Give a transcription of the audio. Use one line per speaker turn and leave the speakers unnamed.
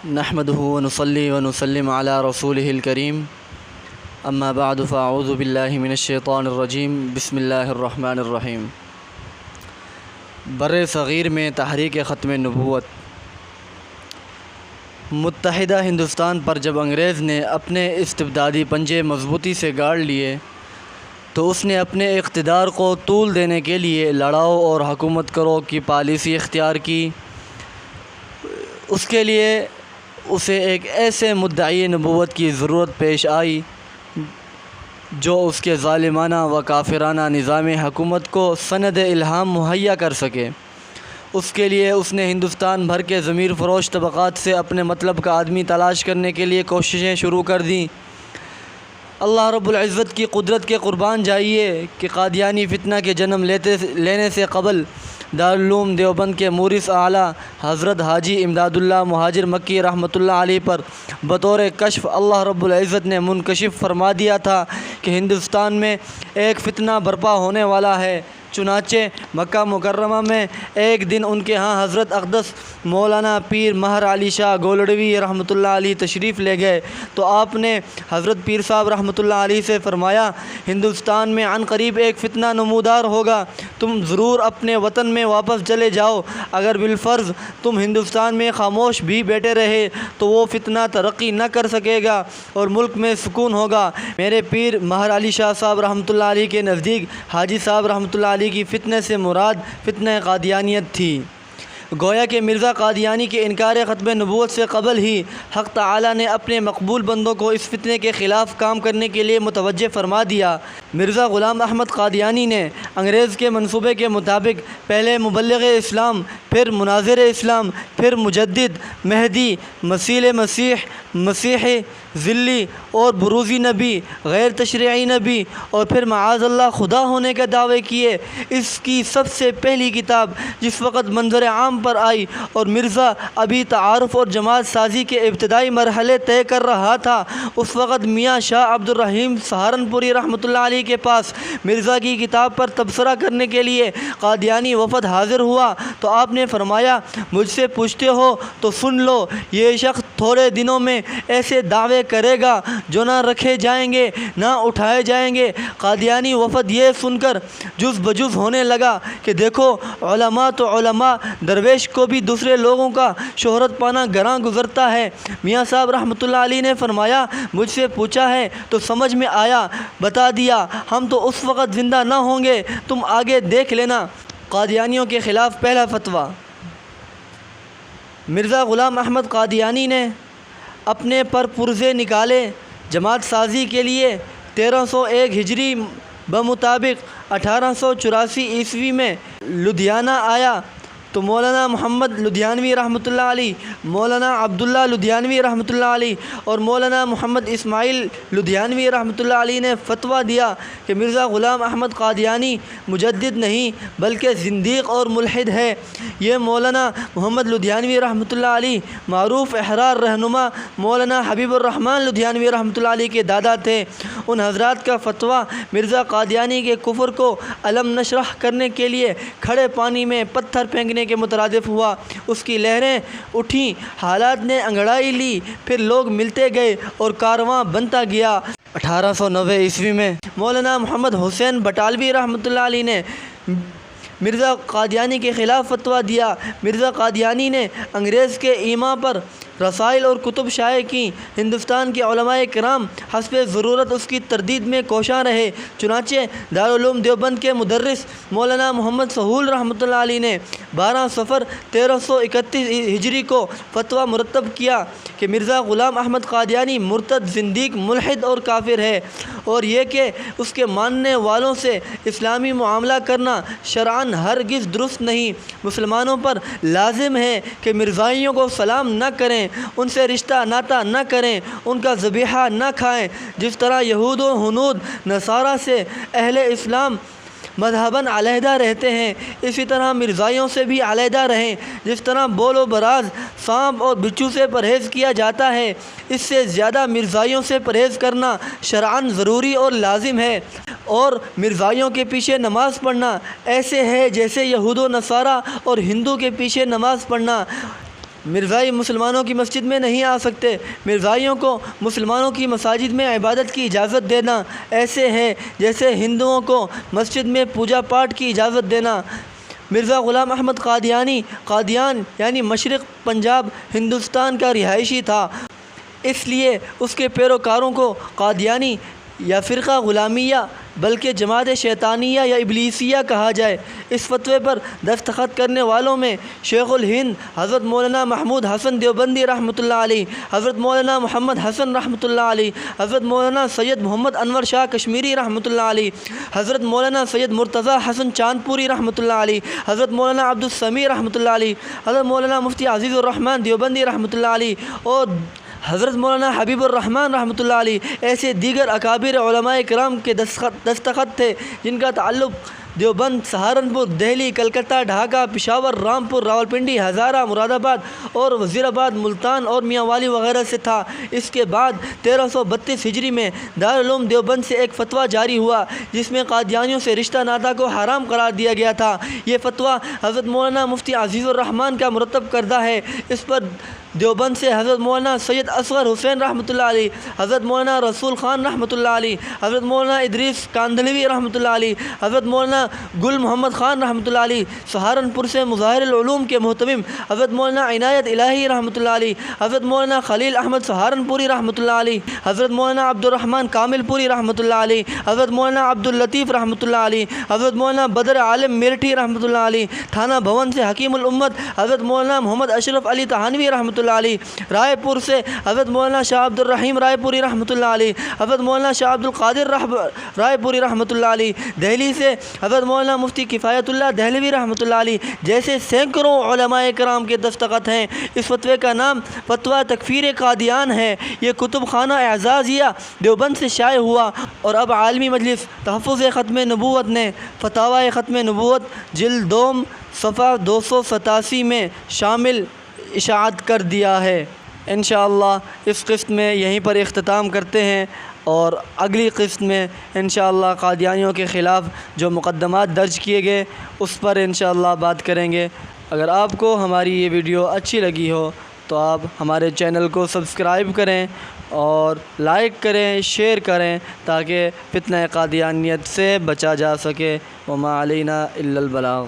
نحمده ونصلي ونسلم على رسوله الكريم اما بعد فاعوذ باللہ من الشیطان الرجیم بسم اللہ الرحمن الرحیم۔ بر صغیر میں تحریک ختم نبوت۔ متحدہ ہندوستان پر جب انگریز نے اپنے استبدادی پنجے مضبوطی سے گاڑ لیے تو اس نے اپنے اقتدار کو طول دینے کے لیے لڑاؤ اور حکومت کرو کی پالیسی اختیار کی۔ اس کے لیے اسے ایک ایسے مدعی نبوت کی ضرورت پیش آئی جو اس کے ظالمانہ و کافرانہ نظام حکومت کو سند الہام مہیا کر سکے۔ اس کے لیے اس نے ہندوستان بھر کے ضمیر فروش طبقات سے اپنے مطلب کا آدمی تلاش کرنے کے لیے کوششیں شروع کر دیں۔ اللہ رب العزت کی قدرت کے قربان جائیے کہ قادیانی فتنہ کے جنم لینے سے قبل دارالعلوم دیوبند کے مورث اعلیٰ حضرت حاجی امداد اللہ مہاجر مکی رحمۃ اللہ علیہ پر بطور کشف اللہ رب العزت نے منکشف فرما دیا تھا کہ ہندوستان میں ایک فتنہ برپا ہونے والا ہے۔ چنانچہ مکہ مکرمہ میں ایک دن ان کے ہاں حضرت اقدس مولانا پیر مہر علی شاہ گولڑوی رحمۃ اللہ علیہ تشریف لے گئے تو آپ نے حضرت پیر صاحب رحمۃ اللہ علیہ سے فرمایا، ہندوستان میں عن قریب ایک فتنہ نمودار ہوگا، تم ضرور اپنے وطن میں واپس چلے جاؤ۔ اگر بالفرض تم ہندوستان میں خاموش بھی بیٹھے رہے تو وہ فتنہ ترقی نہ کر سکے گا اور ملک میں سکون ہوگا۔ میرے پیر مہر علی شاہ صاحب رحمۃ اللہ علیہ کے نزدیک حاجی صاحب رحمۃ اللہ علیہ کی فتنہ سے مراد فتنہ قادیانیت تھی۔ گویا کہ مرزا قادیانی کے انکار ختم نبوت سے قبل ہی حق تعالی نے اپنے مقبول بندوں کو اس فتنے کے خلاف کام کرنے کے لیے متوجہ فرما دیا۔ مرزا غلام احمد قادیانی نے انگریز کے منصوبے کے مطابق پہلے مبلغ اسلام، پھر مناظر اسلام، پھر مجدد، مہدی، مسیح مسیح، مسیحی، ذلی اور بروزی نبی، غیر تشریعی نبی اور پھر معاذ اللہ خدا ہونے کے دعوے کیے۔ اس کی سب سے پہلی کتاب جس وقت منظر عام پر آئی اور مرزا ابھی تعارف اور جماعت سازی کے ابتدائی مرحلے طے کر رہا تھا، اس وقت میاں شاہ عبد الرحیم سہارنپوری رحمۃ اللہ علیہ کے پاس مرزا کی کتاب پر تبصرہ کرنے کے لیے قادیانی وفد حاضر ہوا تو آپ نے فرمایا، مجھ سے پوچھتے ہو تو سن لو، یہ شخص تھوڑے دنوں میں ایسے دعوے کرے گا جو نہ رکھے جائیں گے نہ اٹھائے جائیں گے۔ قادیانی وفد یہ سن کر جز بجز ہونے لگا کہ دیکھو، علماء تو علماء، درویش کو بھی دوسرے لوگوں کا شہرت پانا گراں گزرتا ہے۔ میاں صاحب رحمۃ اللہ علیہ نے فرمایا، مجھ سے پوچھا ہے تو سمجھ میں آیا، بتا دیا، ہم تو اس وقت زندہ نہ ہوں گے، تم آگے دیکھ لینا۔ قادیانیوں کے خلاف پہلا فتویٰ۔ مرزا غلام احمد قادیانی نے اپنے پر پرزے نکالے۔ جماعت سازی کے لیے 1301 ہجری بمطابق 1884 عیسوی میں لدھیانہ آیا تو مولانا محمد لدھیانوی رحمۃ اللہ علیہ، مولانا عبداللہ لدھیانوی رحمۃ اللہ علیہ اور مولانا محمد اسماعیل لدھیانوی رحمۃ اللہ علیہ نے فتویٰ دیا کہ مرزا غلام احمد قادیانی مجدد نہیں بلکہ زندیق اور ملحد ہے۔ یہ مولانا محمد لدھیانوی رحمۃ اللہ علیہ معروف احرار رہنما مولانا حبیب الرحمن لدھیانوی رحمۃ اللہ علیہ کے دادا تھے۔ ان حضرات کا فتویٰ مرزا قادیانی کے کفر کو علم نشرح کرنے کے لیے کھڑے پانی میں پتھر پھینکنے کے مترادف ہوا۔ اس کی لہریں اٹھیں، حالات نے انگڑائی لی، پھر لوگ ملتے گئے اور کارواں بنتا گیا۔ 1890 عیسوی میں مولانا محمد حسین بٹالوی رحمۃ اللہ علیہ نے مرزا قادیانی کے خلاف فتویٰ دیا۔ مرزا قادیانی نے انگریز کے ایما پر رسائل اور کتب شائع کیں۔ ہندوستان کے علماء کرام حسب ضرورت اس کی تردید میں کوشاں رہے۔ چنانچہ دارالعلوم دیوبند کے مدرس مولانا محمد سہول رحمۃ اللہ علیہ نے 12 صفر 1331 ہجری کو فتویٰ مرتب کیا کہ مرزا غلام احمد قادیانی مرتد، زندیق، ملحد اور کافر ہے، اور یہ کہ اس کے ماننے والوں سے اسلامی معاملہ کرنا شرعاً ہرگز درست نہیں۔ مسلمانوں پر لازم ہے کہ مرزائیوں کو سلام نہ کریں، ان سے رشتہ ناتا نہ کریں، ان کا ذبیحہ نہ کھائیں۔ جس طرح یہود و ہنود نصارہ سے اہل اسلام مذہباً علیحدہ رہتے ہیں، اسی طرح مرزائیوں سے بھی علیحدہ رہیں۔ جس طرح بول و براز، سانپ اور بچھو سے پرہیز کیا جاتا ہے، اس سے زیادہ مرزائیوں سے پرہیز کرنا شرعاً ضروری اور لازم ہے۔ اور مرزائیوں کے پیچھے نماز پڑھنا ایسے ہے جیسے یہود و نصارہ اور ہندو کے پیچھے نماز پڑھنا۔ مرزائی مسلمانوں کی مسجد میں نہیں آ سکتے۔ مرزائیوں کو مسلمانوں کی مساجد میں عبادت کی اجازت دینا ایسے ہے جیسے ہندوؤں کو مسجد میں پوجا پاٹ کی اجازت دینا۔ مرزا غلام احمد قادیانی قادیان یعنی مشرق پنجاب ہندوستان کا رہائشی تھا، اس لیے اس کے پیروکاروں کو قادیانی یا فرقہ غلامیہ بلکہ جماعت شیطانیہ یا ابلیسیہ کہا جائے۔ اس فتوے پر دستخط کرنے والوں میں شیخ الہند حضرت مولانا محمود حسن دیوبندی رحمۃ اللہ علیہ، حضرت مولانا محمد حسن رحمۃ اللہ علیہ، حضرت مولانا سید محمد انور شاہ کشمیری رحمۃ اللہ علیہ، حضرت مولانا سید مرتضیٰ حسن چاندپوری رحمۃ اللہ علیہ، حضرت مولانا عبدالسمیع رحمۃ اللہ علیہ، حضرت مولانا مفتی عزیز الرحمن دیوبندی رحمۃ اللہ علیہ اور حضرت مولانا حبیب الرحمن رحمۃ اللہ علیہ ایسے دیگر اکابر علماء کرام کے دستخط تھے جن کا تعلق دیوبند، سہارنپور، دہلی، کلکتہ، ڈھاکہ، پشاور، رامپور، راولپنڈی، ہزارہ، مراد آباد اور وزیر آباد، ملتان اور میاں والی وغیرہ سے تھا۔ اس کے بعد 1332 ہجری میں دارالعلوم دیوبند سے ایک فتویٰ جاری ہوا جس میں قادیانیوں سے رشتہ ناتا کو حرام قرار دیا گیا تھا۔ یہ فتویٰ حضرت مولانا مفتی عزیز الرحمن کا مرتب کردہ ہے۔ اس پر دیوبند سے حضرت مولانا سید اصغر حسین رحمۃ اللہ علیہ، حضرت مولانا رسول خان رحمۃ اللہ علیہ، حضرت مولانا ادریس کاندھلوی رحمۃ اللہ علیہ، حضرت مولانا گل محمد خان رحمۃ اللہ علیہ، سہارنپور سے مظاہر العلوم کے محتمم حضرت مولانا عنایت الہی رحمۃ اللہ علیہ، حضرت مولانا خلیل احمد سہارنپوری رحمۃ اللہ علیہ، حضرت مولانا عبد الرحمن کامل پوری رحمۃ اللہ علیہ، حضرت مولانا عبد اللطیف رحمۃ اللہ علیہ، حضرت مولانا بدر عالم میرٹھی رحمۃ اللہ علیہ، تھانہ بھون سے حکیم الامت حضرت مولانا محمد اشرف علی تہانوی رحمۃ اللہ علیہ، رائے پور سے حضرت مولانا شاہ عبد الرحیم رائے پوری رحمۃ اللہ علیہ، حضرت مولانا شاہ عبد القادر رائے پوری رحمۃ اللہ علیہ، دہلی سے حضرت مولانا مفتی کفایت اللہ دہلوی رحمۃ اللہ علیہ جیسے سینکڑوں علماء کرام کے دستخط ہیں۔ اس فتوے کا نام فتویٰ تکفیر قادیان ہے۔ یہ کتب خانہ اعزازیہ دیوبند سے شائع ہوا اور اب عالمی مجلس تحفظ ختم نبوت نے فتاوی ختم نبوت جلد 2 صفحہ 287 میں شامل اشاعت کر دیا ہے۔ انشاءاللہ اس قسط میں یہیں پر اختتام کرتے ہیں اور اگلی قسط میں انشاءاللہ قادیانیوں کے خلاف جو مقدمات درج کیے گئے اس پر انشاءاللہ بات کریں گے۔ اگر آپ کو ہماری یہ ویڈیو اچھی لگی ہو تو آپ ہمارے چینل کو سبسکرائب کریں اور لائک کریں، شیئر کریں تاکہ فتنہ قادیانیت سے بچا جا سکے۔ وما علینا الا البلاغ۔